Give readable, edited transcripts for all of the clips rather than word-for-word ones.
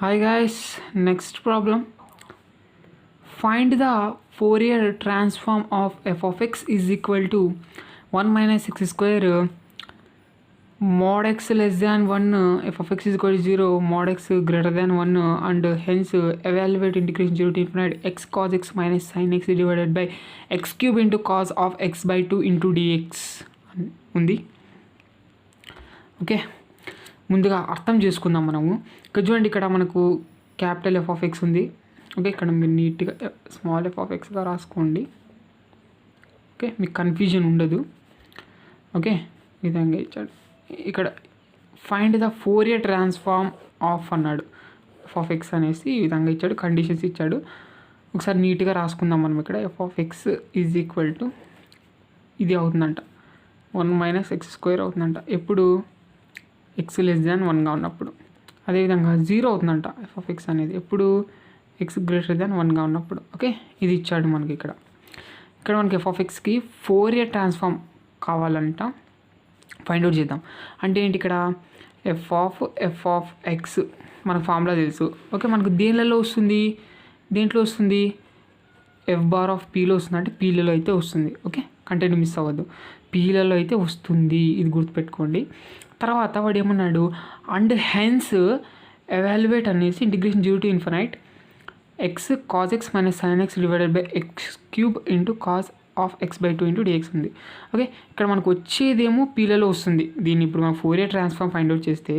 Hi guys, next problem. Find the Fourier transform of f of x is equal to 1 minus x square mod x less than 1 f of x is equal to 0 mod x greater than 1 and hence evaluate integration 0 to infinite x cos x minus sin x divided by x cube into cos of x by 2 into dx ఉంది. Okay, ముందుగా అర్థం చేసుకుందాం మనము. ఇక్కడ చూడండి, ఇక్కడ మనకు capital F of X ఉంది. ఓకే, ఇక్కడ మీరు నీట్గా స్మాల్ ఎఫ్ ఆఫ్ ఎక్స్గా రాసుకోండి. ఓకే, మీకు కన్ఫ్యూజన్ ఉండదు. ఓకే, ఈ విధంగా ఇచ్చాడు. ఇక్కడ find the Fourier transform of అన్నాడు. ఎఫ్ ఆఫ్ ఎక్స్ అనేసి ఈ విధంగా ఇచ్చాడు, కండిషన్స్ ఇచ్చాడు. ఒకసారి నీట్గా రాసుకుందాం మనం. ఇక్కడ F of X is equal to ఇది అవుతుందంట, 1 మైనస్ ఎక్స్ స్క్వేర్ అవుతుందంట ఎప్పుడు ఎక్స్ లెస్ దాన్ 1గా ఉన్నప్పుడు. అదేవిధంగా 0 అవుతుందంట ఎఫ్ ఆఫ్ ఎక్స్ అనేది ఎప్పుడు ఎక్స్ గ్రేటర్ దాన్ 1గా ఉన్నప్పుడు. ఓకే, ఇది ఇచ్చాడు మనకి. ఇక్కడ మనకి ఎఫ్ ఆఫ్ ఎక్స్కి ఫోరియర్ ట్రాన్స్ఫార్మ్ కావాలంట, ఫైండ్ అవుట్ చేద్దాం. అంటే ఏంటి, ఇక్కడ ఎఫ్ ఆఫ్ ఎక్స్ మనకు ఫార్ములా తెలుసు. ఓకే, మనకు దేనిలో వస్తుంది, ఎఫ్ బార్ ఆఫ్ పీలో వస్తుంది, అంటే పీలలో అయితే వస్తుంది. ఓకే, కంటెంట్ మిస్ అవ్వద్దు, పీలలో అయితే వస్తుంది, ఇది గుర్తుపెట్టుకోండి. తర్వాత వాడు ఏమన్నాడు, అండ్ హెన్స్ ఎవాల్యుయేట్ అనేసి integration 0 to infinite X cos X minus sign X divided by X cube into cos of X by 2 into dx ఉంది. ఓకే, ఇక్కడ మనకు వచ్చేదేమో పీలలో వస్తుంది. దీన్ని ఇప్పుడు మనం ఫోరియర్ ట్రాన్స్ఫార్మ్ ఫైండ్ అవుట్ చేస్తే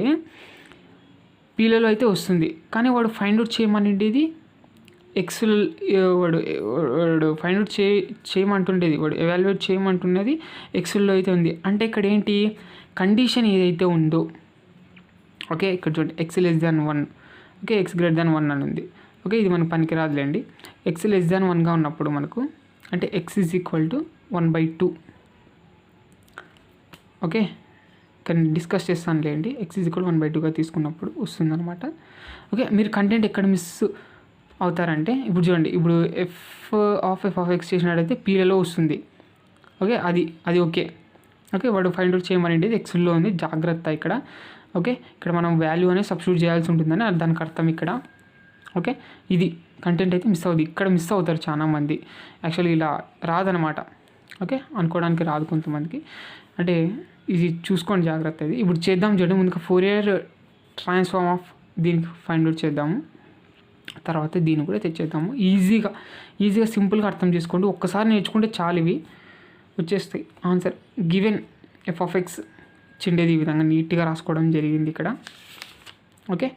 పీలలో అయితే వస్తుంది. కానీ వాడు ఫైండ్ అవుట్ చేయమనేది ఎక్స్, వాడు ఫైండ్ అవుట్ చేయమంటుండేది, వాడు ఎవాల్యుయేట్ చేయమంటున్నది ఎక్స్లో అయితే ఉంది. అంటే ఇక్కడ ఏంటి కండిషన్ ఏదైతే ఉందో, ఓకే ఇక్కడ చూడండి X less than 1, okay X greater than 1 అని ఉంది. ఓకే, ఇది మనకు పనికిరాదులేండి. ఎక్స్ లెస్ దాన్ 1గా ఉన్నప్పుడు మనకు అంటే X is equal to 1/2. Okay, ఇక్కడ డిస్కస్ చేస్తానులేండి. ఎక్స్ ఈజ్ ఈక్వల్ 1/2గా తీసుకున్నప్పుడు వస్తుందన్నమాట. ఓకే, మీరు కంటెంట్ ఎక్కడ మిస్ అవుతారంటే ఇప్పుడు చూడండి, ఇప్పుడు ఎఫ్ ఆఫ్ ఎక్స్ చేసినట్టయితే పీలలో వస్తుంది. ఓకే, అది ఓకే. ఓకే, వాడు ఫైండ్ అవుట్ చేయమనేది ఎక్స్లో ఉంది, జాగ్రత్త ఇక్కడ. ఓకే, ఇక్కడ మనం వాల్యూ అనేది సబ్స్టిట్యూట్ చేయాల్సి ఉంటుందని దానికి అర్థం ఇక్కడ. ఓకే, ఇది కంటెంట్ అయితే మిస్ అవుతుంది. ఇక్కడ మిస్ అవుతారు చాలామంది, యాక్చువల్లీ ఇలా రాదనమాట. ఓకే, అనుకోవడానికి రాదు కొంతమందికి. అంటే ఇది చూసుకోండి, జాగ్రత్త. ఇది ఇప్పుడు చేద్దాం చూడండి. ముందుగా ఫోరియర్ ట్రాన్స్ఫార్మ్ ఆఫ్ దీనికి ఫైండ్ అవుట్ చేద్దాము, తర్వాత దీన్ని కూడా తెచ్చేద్దాము. ఈజీగా సింపుల్గా అర్థం చేసుకోండి. ఒక్కసారి నేర్చుకుంటే చాలు, ఇవి వచ్చేస్తాయి answer. Given F of X చిండేది ఈ విధంగా నీట్గా రాసుకోవడం జరిగింది ఇక్కడ. ఓకే,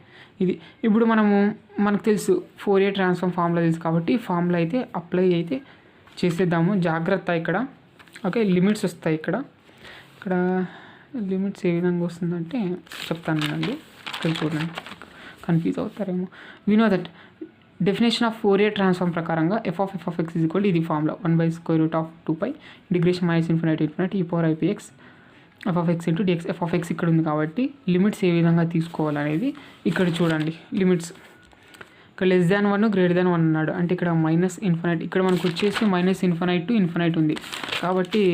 ఇది ఇప్పుడు మనకు తెలుసు ఫోరియర్ ట్రాన్స్ఫార్మ్ ఫార్ములా తెలుసు కాబట్టి ఫార్ములా అయితే అప్లై అయితే చేసేద్దాము, జాగ్రత్త ఇక్కడ. ఓకే, లిమిట్స్ వస్తాయి ఇక్కడ లిమిట్స్ ఏ విధంగా వస్తుందంటే చెప్తాను అండి. ఇక్కడ చూడండి, కన్ఫ్యూజ్ అవుతారేమో. We know that definition of Fourier transform ప్రకారంగా F of X is equal ఇది formula 1/√2π integration minus infinite e power IPX F of X into DX. F of X ఇక్కడ ఉంది కాబట్టి లిమిట్స్ ఏ విధంగా తీసుకోవాలనేది ఇక్కడ చూడండి. లిమిట్స్ ఇక్కడ లెస్ దాన్ 1 గ్రేటర్ దాన్ 1 అన్నాడు, అంటే ఇక్కడ మైనస్ ఇన్ఫినైట్, ఇక్కడ మనకు వచ్చేసి మైనస్ ఇన్ఫినైట్ టు ఇన్ఫినైట్ ఉంది కాబట్టి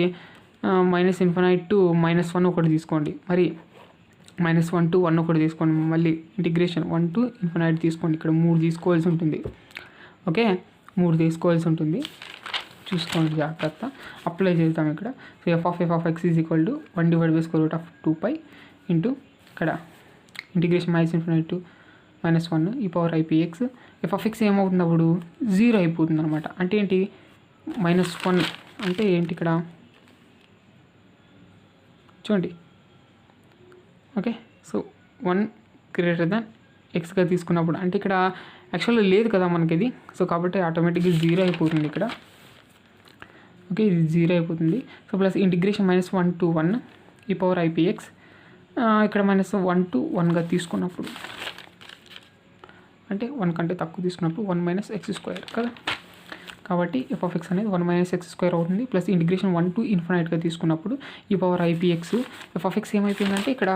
మైనస్ ఇన్ఫినైట్ టు -1 ఒకటి తీసుకోండి, మరి -1 to 1 ఒకటి తీసుకోండి, మళ్ళీ ఇంటిగ్రేషన్ 1 to ఇన్ఫినైట్ తీసుకోండి. ఇక్కడ 3 తీసుకోవాల్సి ఉంటుంది. ఓకే, 3 తీసుకోవాల్సి ఉంటుంది, చూసుకోండి జాగ్రత్త. అప్లై చేద్దాం ఇక్కడ. So F of X is equal to 1/√2π into ఇక్కడ integration minus infinite to -1 e power IPX. F of X ఏమవుతుంది అప్పుడు 0 అయిపోతుంది అనమాట. అంటే ఏంటి -1 అంటే ఏంటి ఇక్కడ చూడండి. ఓకే, సో 1 గ్రేటర్ దాన్ ఎక్స్గా తీసుకున్నప్పుడు అంటే ఇక్కడ యాక్చువల్గా లేదు కదా మనకి ఇది, సో కాబట్టి ఆటోమేటిక్గా 0 అయిపోతుంది ఇక్కడ. ఓకే, ఇది 0 అయిపోతుంది. So plus integration -1 to 1 e power IPX ఇక్కడ -1 to 1గా తీసుకున్నప్పుడు అంటే 1 కంటే తక్కువ తీసుకున్నప్పుడు 1 - x² కదా, కాబట్టి ఎఫ్ ఆఫ్ ఎక్స్ అనేది 1 - x² అవుతుంది. ప్లస్ ఇంటిగ్రేషన్ 1 to ఇన్ఫినైట్గా తీసుకున్నప్పుడు ఈ power IPX F of X ఏమైపోయిందంటే ఇక్కడ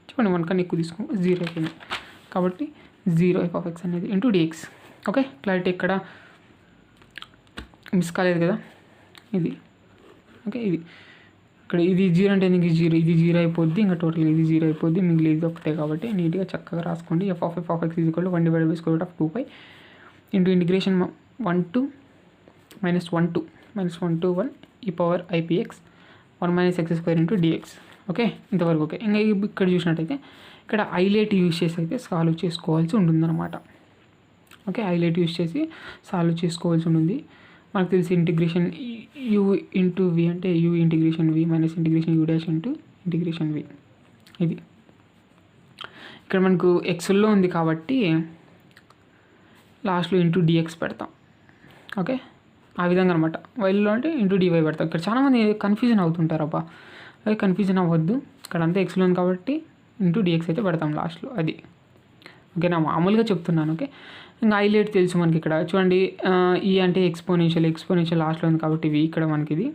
చూడండి 1 కన్నా ఎక్కువ తీసుకుని 0 అయిపోయింది కాబట్టి 0 ఎఫ్ ఆఫ్ ఎక్స్ అనేది ఇంటూ డిఎక్స్. ఓకే, క్లారిటీ ఇక్కడ మిస్ కాలేదు కదా ఇది. ఓకే, ఇది ఇక్కడ ఇది 0 అంటే దీనికి 0, ఇది 0 అయిపోద్ది, ఇంకా టోటల్ ఇది 0 అయిపోద్ది, మిగిలి ఇది ఒకటే కాబట్టి నీట్గా చక్కగా రాసుకోండి. f(x) = 1/√2π into integration 1 to -1 to 1 e⁻ipx 1 - x² into dx. Okay, ఇంతవరకు ఓకే. ఇంకా ఇక్కడ చూసినట్టయితే ఇక్కడ హైలైట్ యూజ్ చేసి అయితే సాల్వ్ చేసుకోవాల్సి ఉంటుందన్నమాట. ఓకే, హైలైట్ యూజ్ చేసి సాల్వ్ చేసుకోవాల్సి ఉంటుంది. మనకు తెలిసి ఇంటిగ్రేషన్ u ఇంటూ v అంటే u integration v minus integration u dash into integration v. ఇది ఇక్కడ మనకు ఎక్స్లో ఉంది కాబట్టి లాస్ట్లో ఇంటూ dx పెడతాం. ఓకే, ఆ విధంగా అనమాట. వైల్లో అంటే ఇంటూ dy పెడతాం. ఇక్కడ చాలామంది కన్ఫ్యూజన్ అవుతుంటారు. అబ్బా, అది కన్ఫ్యూజన్ అవ్వద్దు. ఇక్కడ అంతా ఎక్స్లో ఉంది కాబట్టి ఇంటూ dx అయితే పెడతాం లాస్ట్లో. అది ఓకేనా, మామూలుగా చెప్తున్నాను. ఓకే, ఇంకా హైలైట్ తెలుసు మనకి. ఇక్కడ చూడండి, ఈ అంటే ఎక్స్పోనెన్షియల్ లాస్ట్లో ఉంది కాబట్టి v, ఇక్కడ మనకి ఇది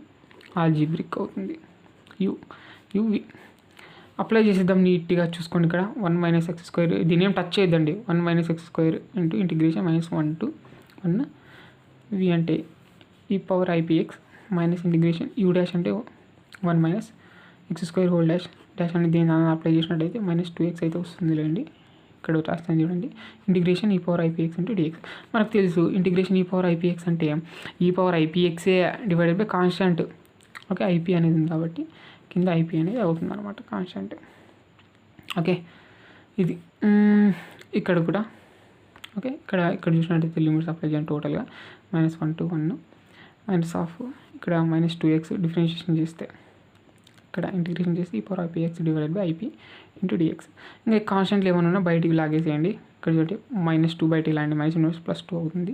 ఆల్జీబ్రిక్ అవుతుంది. uv అప్లై చేసేద్దాం నీట్గా. చూసుకోండి, ఇక్కడ 1 - x², దీని ఏం టచ్ చేయొద్దండి. 1 - x² into integration -1 to 1 v అంటే e⁻ipx minus integration u dash అంటే 1 - x² హోల్ డాష్ అని దీన్ని అప్లై చేసినట్టయితే -2x అయితే వస్తుంది లేండి. ఇక్కడ రాస్తాను చూడండి, ఇంటిగ్రేషన్ e⁻ipx ఇంటూ dx. మనకు తెలుసు ఇంటిగ్రేషన్ e⁻ipx అంటే e⁻ipx divided by constant. Okay, ip అనేది ఉంది కాబట్టి కింద ip అనేది అవుతుంది అనమాట, కాన్స్టెంట్. ఓకే, ఇది ఇక్కడ కూడా ఓకే. ఇక్కడ చూసినట్టయితే లిమిట్స్ అప్లై చేయండి. టోటల్గా -1 to 1 మైనస్ ఆఫ్ ఇక్కడ -2x డిఫరెన్షియేషన్ చేస్తే ఇక్కడ ఇంటిగ్రేషన్ చేసి e⁻ipx divided by ip into dx. ఇంకా కాన్స్టెంట్లు ఏమైనా ఉన్నా బయటికి లాగేసేయండి. ఇక్కడ చూడండి -2 బయటికి లాండి -2 అవుతుంది.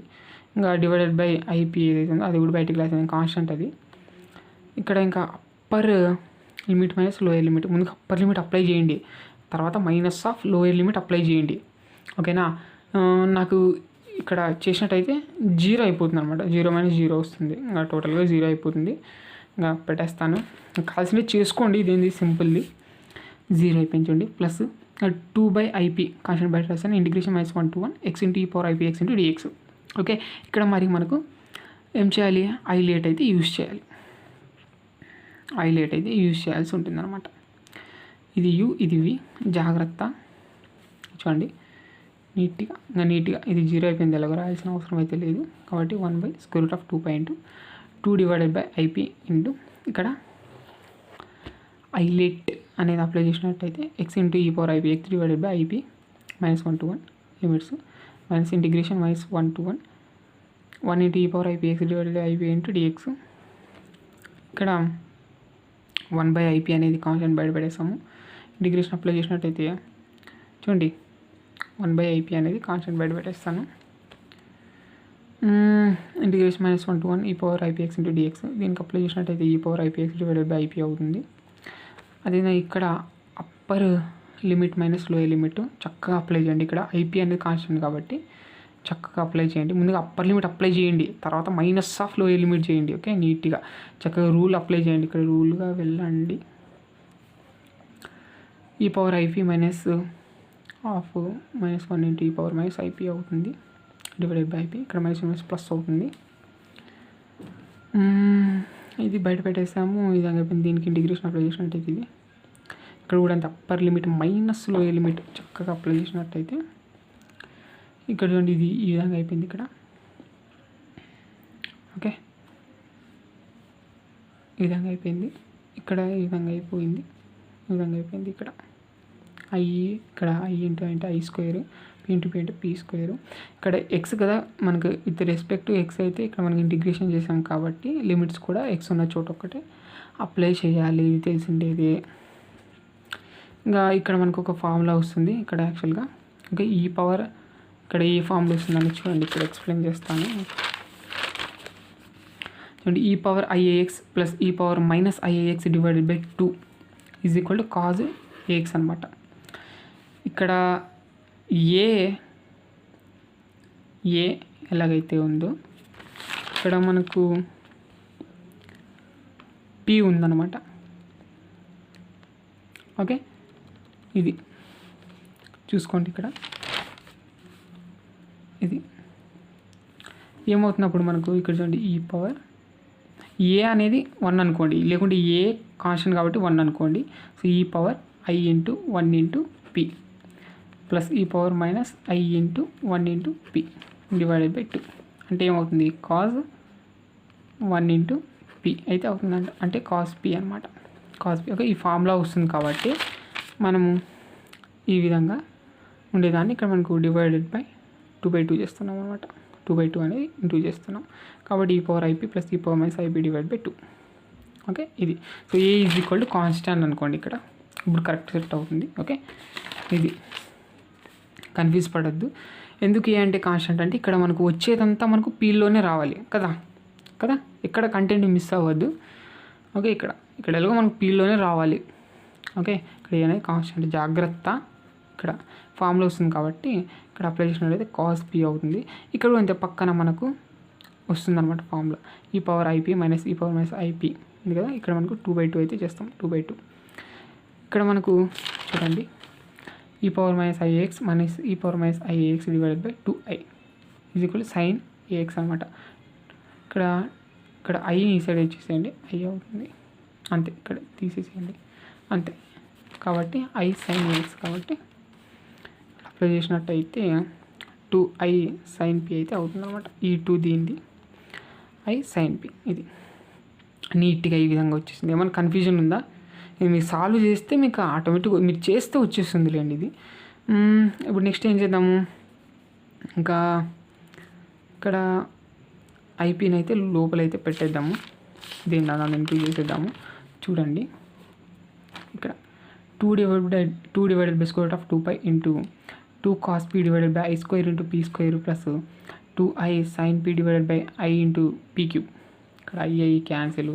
ఇంకా డివైడెడ్ బై ip ఏదైతే ఉందో అది కూడా బయటికి లాగేసేయండి, కాన్స్టెంట్ అది. ఇక్కడ ఇంకా upper limit minus lower limit, ముందు అప్పర్ లిమిట్ అప్లై చేయండి, తర్వాత minus of lower limit apply చేయండి. ఓకేనా, నాకు ఇక్కడ చేసినట్టయితే 0 అయిపోతుంది అనమాట. 0 - 0 వస్తుంది, ఇంకా టోటల్గా 0 అయిపోతుంది. ఇంకా పెట్టేస్తాను, కావాల్సినవి చేసుకోండి. ఇదేంది సింపుల్ది 0 అయిపోయించండి. ప్లస్ 2/ip కాన్స్టెంట్ బయట రాస్తాను. Integration -1 to 1 x into e⁻ipx into dx. Okay, ఇక్కడ మరి మనకు ఏం చేయాలి, హైలైట్ అయితే యూజ్ చేయాలి. హైలైట్ అయితే యూజ్ చేయాల్సి ఉంటుంది అనమాట. ఇది u, ఇది v. జాగ్రత్త చూడండి నీట్గా. ఇది 0 అయిపోయింది, ఎలాగో రాయాల్సిన అవసరం అయితే లేదు కాబట్టి 1/√2π into 2 divided by ip into ఇక్కడ హైలైట్ అనేది అప్లై చేసినట్టయితే x into e⁻ipx divided by ip -1 to 1 limits minus integration -1 to 1 into e⁻ipx divided by ip into dx. ఇక్కడ 1/ip అనేది కాన్స్టెంట్ బయట పెట్టేస్తాము. ఇంటిగ్రేషన్ అప్లై చేసినట్టయితే చూడండి 1/ip అనేది కాన్స్టెంట్ బయట పెట్టేస్తాను. Integration -1 to 1 e⁻ipx into dx. దీనికి అప్లై చేసినట్టయితే e⁻ipx డివైడెడ్ బై ip అవుతుంది. అదే ఇక్కడ upper limit minus lower limit చక్కగా అప్లై చేయండి. ఇక్కడ ip అనేది కాన్స్టెంట్ కాబట్టి చక్కగా అప్లై చేయండి. ముందుగా అప్పర్ లిమిట్ అప్లై చేయండి, తర్వాత మైనస్ ఆఫ్ లోయర్ లిమిట్ చేయండి. ఓకే, నీట్గా చక్కగా రూల్ అప్లై చేయండి. ఇక్కడ రూల్గా వెళ్ళండి. e⁻ip minus of -1 into e⁻ -ip అవుతుంది డివైడెడ్ బై ip. ఇక్కడ ప్లస్ అవుతుంది. ఇది బయట పెట్టేసాము. ఇది అయిపోయింది. దీనికి ఇంటిగ్రేషన్ అప్లై చేసినట్టయితే ఇది ఇక్కడ కూడా అంత upper limit minus lower limit చక్కగా అప్లై చేసినట్టయితే ఇక్కడ చూడండి, ఇది ఈ విధంగా అయిపోయింది. ఇక్కడ ఓకే, ఈ విధంగా అయిపోయింది. ఇక్కడ ఈ విధంగా అయిపోయింది. ఇక్కడ ఇక్కడ i ఇంటూ అంటే i², p ఇంటూ p². ఇక్కడ x కదా మనకు విత్ రెస్పెక్ట్ టు x అయితే ఇక్కడ మనకి ఇంటిగ్రేషన్ చేసాం కాబట్టి లిమిట్స్ కూడా x ఉన్న చోట ఒక్కటే అప్లై చేయాలి, ఇది తెలిసిండేది. ఇంకా ఇక్కడ మనకు ఒక ఫార్ములా వస్తుంది ఇక్కడ యాక్చువల్గా. ఇంకా ఇక్కడ ఈ ఫార్ములా వస్తుందని చూడండి, ఇక్కడ ఎక్స్ప్లెయిన్ చేస్తాను చూడండి. e⁻iax plus e⁻−iax divided by 2 is equal to cause ax అనమాట. ఇక్కడ ఏ ఎలాగైతే ఉందో ఇక్కడ మనకు p ఉందన్నమాట. ఓకే, ఇది చూసుకోండి. ఇక్కడ ఇది ఏమవుతున్నప్పుడు మనకు ఇక్కడ చూడండి ఏ అనేది 1 అనుకోండి, లేకుంటే ఏ కాన్స్టెంట్ కాబట్టి 1 అనుకోండి. So e power I into 1 into P plus e power minus I into 1 into P divided by 2 అంటే ఏమవుతుంది, కాజ్ 1 ఇంటూ పి అయితే అవుతుందంట, అంటే కాస్ పి అనమాట. కాస్ పి ఓకే, ఈ ఫార్ములా వస్తుంది కాబట్టి మనము ఈ విధంగా ఉండేదాన్ని ఇక్కడ మనకు డివైడెడ్ బై 2/2 చేస్తున్నాం అనమాట. 2/2 అనేది ఇంటూ చేస్తున్నాం కాబట్టి e power IP plus e power minus IP divide by 2. Okay ఇది. So A is equal to constant అనుకోండి, ఇక్కడ ఇప్పుడు కరెక్ట్ సెట్ అవుతుంది. ఓకే ఇది కన్ఫ్యూజ్ పడద్దు. ఎందుకు ఏ అంటే కాన్స్టాంట్ అంటే ఇక్కడ మనకు వచ్చేదంతా మనకు పీల్లోనే రావాలి కదా, ఇక్కడ కంటెంట్ మిస్ అవ్వద్దు. ఓకే ఇక్కడ ఎలాగో మనకు పీల్లోనే రావాలి. ఓకే ఇక్కడ ఏ అనేది కాన్స్టాంట్, జాగ్రత్త. ఇక్కడ ఫార్ములా వస్తుంది కాబట్టి ఇక్కడ అప్లై చేసినట్లయితే కాస్ పి అవుతుంది. ఇక్కడ అంతే పక్కన మనకు వస్తుందన్నమాట ఫార్ములా, ఈ power IP minus e power minus IP ఉంది కదా, ఇక్కడ మనకు 2/2 అయితే చేస్తాం. 2/2 ఇక్కడ మనకు చూడండి, e power minus IAX minus e power minus IAX divided by 2i is equal sine AX అనమాట. ఇక్కడ ఐని ఈ సైడ్ వచ్చేసేయండి, ఐ అవుతుంది అంతే, ఇక్కడ తీసేసేయండి అంతే. కాబట్టి ఐ సైన్ ఏఎక్స్ కాబట్టి అప్లై చేసినట్టయితే 2i సైన్ పి అయితే అవుతుంది అనమాట. ఈ 2 దీనిది ఐ సైన్ పి, ఇది నీట్గా ఈ విధంగా వచ్చేసింది. ఏమైనా కన్ఫ్యూజన్ ఉందా? ఇది మీరు సాల్వ్ చేస్తే మీకు ఆటోమేటిక్గా మీరు చేస్తే వచ్చేస్తుంది లేండి ఇది. ఇప్పుడు నెక్స్ట్ ఏం చేద్దాము, ఇంకా ఇక్కడ ఐపీని అయితే లోపలైతే పెట్టేద్దాము, దీన్ని దాన్ని ఇంక్లూడ్ చేసేద్దాము. చూడండి ఇక్కడ 2 divided by square root of 2π into 2 cos p divided by I square into P square plus 2i sin p divided by I into P cube. ఇక్కడ ఐ క్యాన్సిల్,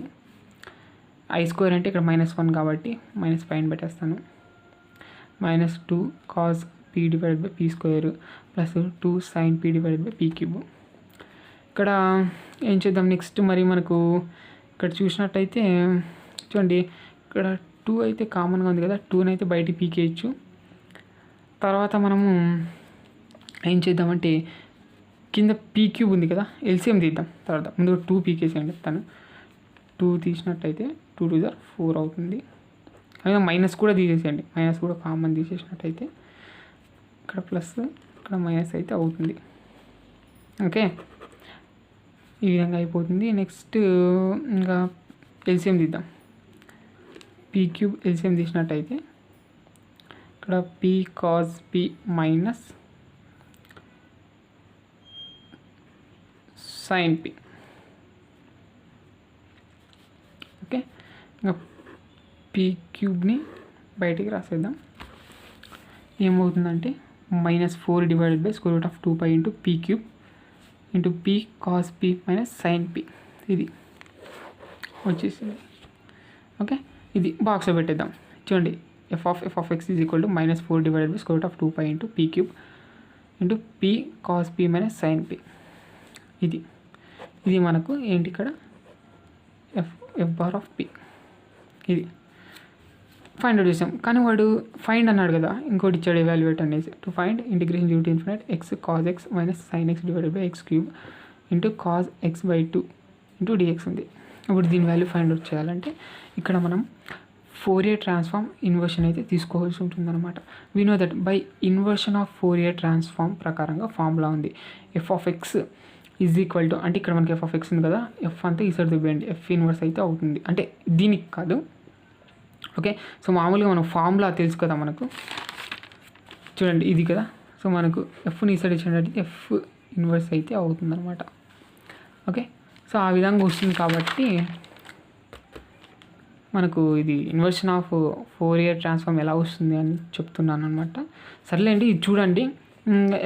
ఐ స్క్వేర్ అంటే ఇక్కడ -1 కాబట్టి మైనస్ పైన పెట్టేస్తాను, minus 2 cos p divided by P square plus 2 sin p divided by P cube. ఇక్కడ ఏం చేద్దాం next, మరి మనకు ఇక్కడ చూసినట్టయితే చూడండి, ఇక్కడ 2 అయితే కామన్గా ఉంది కదా, 2 అయితే బయటికి పీకేయచ్చు. తర్వాత మనము ఏం చేద్దామంటే కింద పీ క్యూబ్ ఉంది కదా, ఎల్సిఎం తీద్దాం. తర్వాత ముందు 2 పీకేసేయండి చెప్తాను. 2 తీసినట్టయితే 2 2 4 అవుతుంది. అయినా మైనస్ కూడా తీసేసేయండి, మైనస్ కూడా కామన్ తీసేసినట్టయితే ఇక్కడ ప్లస్ ఇక్కడ మైనస్ అయితే అవుతుంది. ఓకే ఈ విధంగా అయిపోతుంది. నెక్స్ట్ ఇంకా ఎల్సిఎం తీద్దాం. పీ క్యూబ్ ఎల్సిఎం తీసినట్టయితే ఇక్కడ p cos p minus sine p. Okay ఇంకా పీ క్యూబ్ని బయటికి రాసేద్దాం. ఏమవుతుందంటే -4 divided by square root of 2π into P cube into p cos p minus sine p, ఇది వచ్చేసింది. ఓకే ఇది బాక్స్లో పెట్టేద్దాం. చూడండి f of x is equal to -4 divided by square root of 2π into P cube into p cos p minus sine p. ఇది మనకు ఏంటి ఇక్కడ f బార్ ఆఫ్ పీ, ఇది ఫైండ్ అవుట్ చేసాం. కానీ వాడు ఫైండ్ అన్నాడు కదా, ఇంకోటి ఇచ్చాడు ఎవాల్యుయేట్ అనేసి. To find integration due to infinite x cos x minus sin x divided by x cube into cos x by 2 into dx ఉంది. ఇప్పుడు దీని వాల్యూ ఫైండ్ అవుట్ చేయాలంటే ఇక్కడ మనం ఫోరియర్ ట్రాన్స్ఫార్మ్ ఇన్వర్షన్ అయితే తీసుకోవాల్సి ఉంటుందన్నమాట. We know that by inversion of Fourier transform ప్రకారంగా ఫార్ములా ఉంది. f of x is equal to, అంటే ఇక్కడ మనకి f of x ఉంది కదా, f అంతా ఈ సైడ్ దివ్వండి, f ఇన్వర్స్ అయితే అవుతుంది, అంటే దీనికి కాదు. ఓకే సో మామూలుగా మనం ఫార్ములా తెలుసు కదా మనకు, చూడండి ఇది కదా. సో మనకు ఎఫ్ని ఈ సైడ్ ఇచ్చినట్టు ఎఫ్ ఇన్వర్స్ అయితే అవుతుందన్నమాట. ఓకే సో ఆ విధంగా వస్తుంది కాబట్టి మనకు ఇది ఇన్వర్షన్ ఆఫ్ ఫోరియర్ ట్రాన్స్ఫార్మ్ ఎలా వస్తుంది అని చెప్తున్నాను అనమాట. సర్లేండి ఇది చూడండి,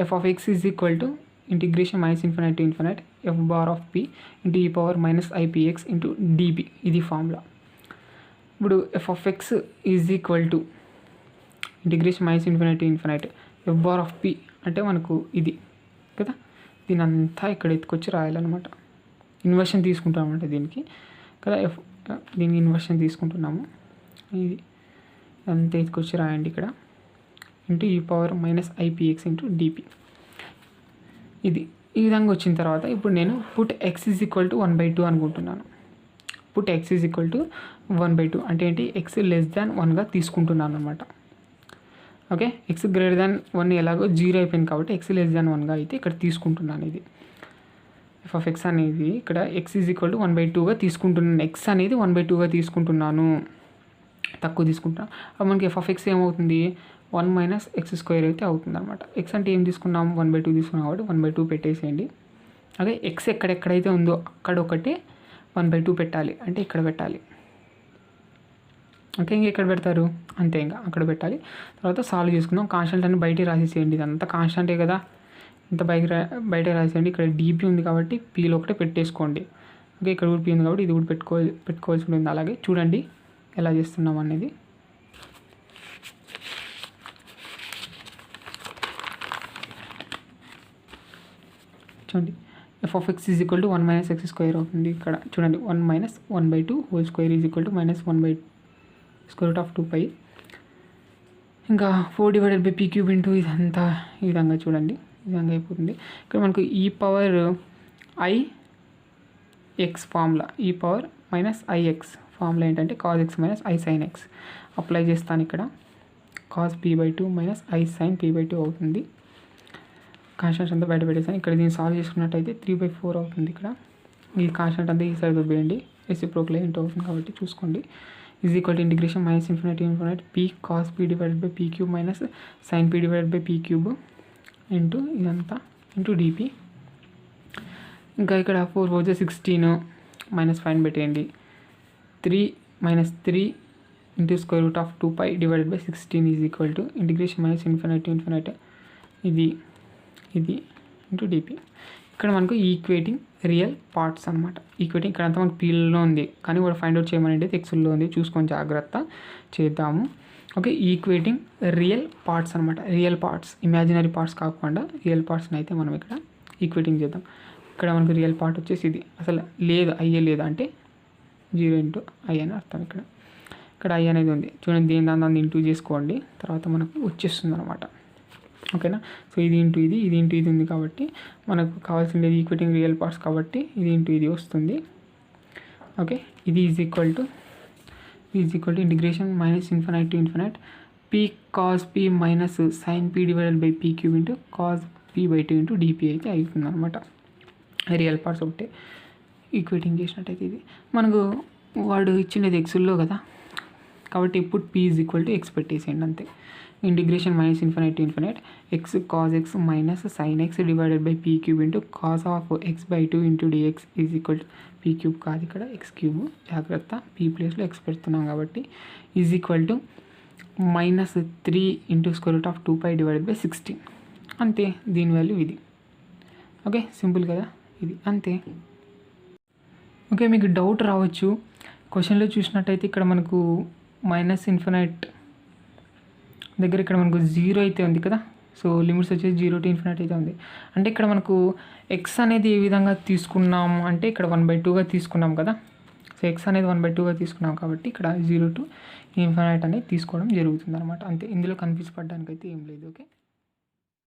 f of x is equal to integration -∞ to infinite f bar of p into e power minus IPX into dp, ఇది ఫార్ములా. ఇప్పుడు f of x is equal to integration -∞ to infinite f bar of p అంటే మనకు ఇది కదా, దీని అంతా ఇక్కడ ఎత్తుకొచ్చి రాయాలన్నమాట. Inversion తీసుకుంటామంటే దీనికి కదా, దీని ఇన్వర్షన్ తీసుకుంటున్నాము, ఇది అంతా ఎత్తుకొచ్చి రాయండి ఇక్కడ into e power minus IPX into dp. ఇది ఈ విధంగా వచ్చిన తర్వాత ఇప్పుడు నేను put x is equal to 1/2 అనుకుంటున్నాను. Put X is equal to 1/2 అంటే ఏంటి, ఎక్స్ లెస్ దాన్ 1గా తీసుకుంటున్నాను అనమాట. ఓకే, ఎక్స్ గ్రేటర్ దాన్ 1 ఎలాగో 0 అయిపోయింది కాబట్టి ఎక్స్ లెస్ దాన్ 1గా అయితే ఇక్కడ తీసుకుంటున్నాను. ఇది f(x) అనేది ఇక్కడ ఎక్స్ ఈజ్ ఈక్వల్ టు 1/2గా తీసుకుంటున్నాను. ఎక్స్ అనేది 1/2గా తీసుకుంటున్నాను, తక్కువ తీసుకుంటున్నాను. అప్పుడు మనకి f(x) ఏమవుతుంది, 1 - x² అయితే అవుతుంది అనమాట. ఎక్స్ అంటే ఏం తీసుకున్నాం, 1/2 తీసుకున్నాం కాబట్టి 1/2 పెట్టేసేయండి. అదే ఎక్స్ ఎక్కడెక్కడైతే ఉందో అక్కడ ఒకటి 1/2 పెట్టాలి, అంటే ఇక్కడ పెట్టాలి. ఓకే, ఇంకెక్కడ పెడతారు, అంతే ఇంకా అక్కడ పెట్టాలి. తర్వాత సాల్వ్ చేసుకుందాం. కాన్స్టెంట్ అని బయట రాసేసేయండి, ఇదంతా కాన్స్టెంటే కదా, ఇంత బయట రాసేయండి. ఇక్కడ డీపీ ఉంది కాబట్టి పీలో ఒకటే పెట్టేసుకోండి. ఓకే, ఇక్కడ కూడా పీ ఉంది కాబట్టి ఇది కూడా పెట్టుకోవాల్సి ఉంటుంది. అలాగే చూడండి ఎలా చేస్తున్నాం అనేది. చూడండి, f(x) is equal to 1 - x² అవుతుంది. ఇక్కడ చూడండి 1 - 1/2 whole square is equal to -1/√2π. ఇంకా 4/p³ ఇంటూ ఇదంతా ఈ విధంగా చూడండి, ఈ విధంగా అయిపోతుంది. ఇక్కడ మనకు e⁻IX ఫార్ములా, e⁻−IX ఫార్ములా ఏంటంటే cos x - I sin x apply చేస్తాను. ఇక్కడ cos p/2 - I sin p/2 అవుతుంది. కాన్స్టెంట్స్ అంతా బయట పెట్టేసాను. ఇక్కడ దీన్ని సాల్వ్ చేసుకున్నట్టయితే 3/4 అవుతుంది. ఇక్కడ ఈ కాన్స్టెంట్ అంతా ఈ సైడ్ వదిలేయండి, రెసిప్రోకల్ ఇంటూ అవుతుంది కాబట్టి చూసుకోండి. Is equal to integration -∞ p cos p/p³ sin p/p³ into ఇదంతా ఇంటూ dp. ఇంకా ఇక్కడ 4 4 16 -5 పెట్టేయండి. 3 - 3 into √2π / 16 is equal to integration -∞ ఇది ఇంటూ dp. ఇక్కడ మనకు ఈక్వేటింగ్ రియల్ పార్ట్స్ అనమాట. ఈక్వేటింగ్ ఇక్కడ అంతా మనకు పీల్లో ఉంది, కానీ కూడా ఫైండ్ అవుట్ చేయమని అంటే ఎక్స్లో ఉంది, చూసుకొని జాగ్రత్త చేద్దాము. ఓకే, ఈక్వేటింగ్ రియల్ పార్ట్స్ అనమాట. రియల్ పార్ట్స్, ఇమాజినరీ పార్ట్స్ కాకుండా రియల్ పార్ట్స్ని అయితే మనం ఇక్కడ ఈక్వేటింగ్ చేద్దాం. ఇక్కడ మనకు రియల్ పార్ట్ వచ్చేసి ఇది, అసలు లేదు అయ్యే లేదు అంటే 0 ఇంటూ ఐ అని అర్థం. ఇక్కడ ఐ అనేది ఉంది చూడండి, దాన్ని ఇంటూ చేసుకోండి, తర్వాత మనకు వచ్చేస్తుంది అనమాట. ఓకేనా, సో ఇది ఇంటూ ఇది ఇంటూ ఇది ఉంది కాబట్టి మనకు కావాల్సింది ఈక్వేటింగ్ రియల్ పార్ట్స్ కాబట్టి ఇది ఇంటూ ఇది వస్తుంది. ఓకే, ఇది is equal to integration -∞ p cos p sin p / p³ into cos p/2 into dp అయితే అవుతుంది అనమాట. రియల్ పార్ట్స్ ఒకటే ఈక్వేటింగ్ చేసినట్టయితే ఇది మనకు వాడు ఇచ్చినది ఎక్స్లో కదా కాబట్టి ఇప్పుడు p is equal to X పెట్టేసేయండి అంతే. Integration -∞ x cos x sin x / p³ into cos x/2 into dx is equal to p³ కాదు ఇక్కడ x³ జాగ్రత్త, p ప్లేస్లో x పెడుతున్నాం కాబట్టి ఈజ్ ఈక్వల్ టు -3 ఇంటూ √2π / 16 అంతే. దీని వాల్యూ ఇది. ఓకే, సింపుల్ కదా ఇది, అంతే. ఓకే, మీకు డౌట్ రావచ్చు, క్వశ్చన్లో చూసినట్టయితే ఇక్కడ మనకు -∞ దగ్గర ఇక్కడ మనకు 0 అయితే ఉంది కదా, సో లిమిట్స్ వచ్చేసి 0 to ∞ అయితే ఉంది. అంటే ఇక్కడ మనకు ఎక్స్ అనేది ఏ విధంగా తీసుకున్నాం అంటే ఇక్కడ 1/2గా తీసుకున్నాం కదా, సో ఎక్స్ అనేది 1/2గా తీసుకున్నాం కాబట్టి ఇక్కడ 0 to ∞ అనేది తీసుకోవడం జరుగుతుంది అనమాట. అంతే, ఇందులో కన్ఫ్యూజ్ పడడానికి అయితే ఏం లేదు. ఓకే.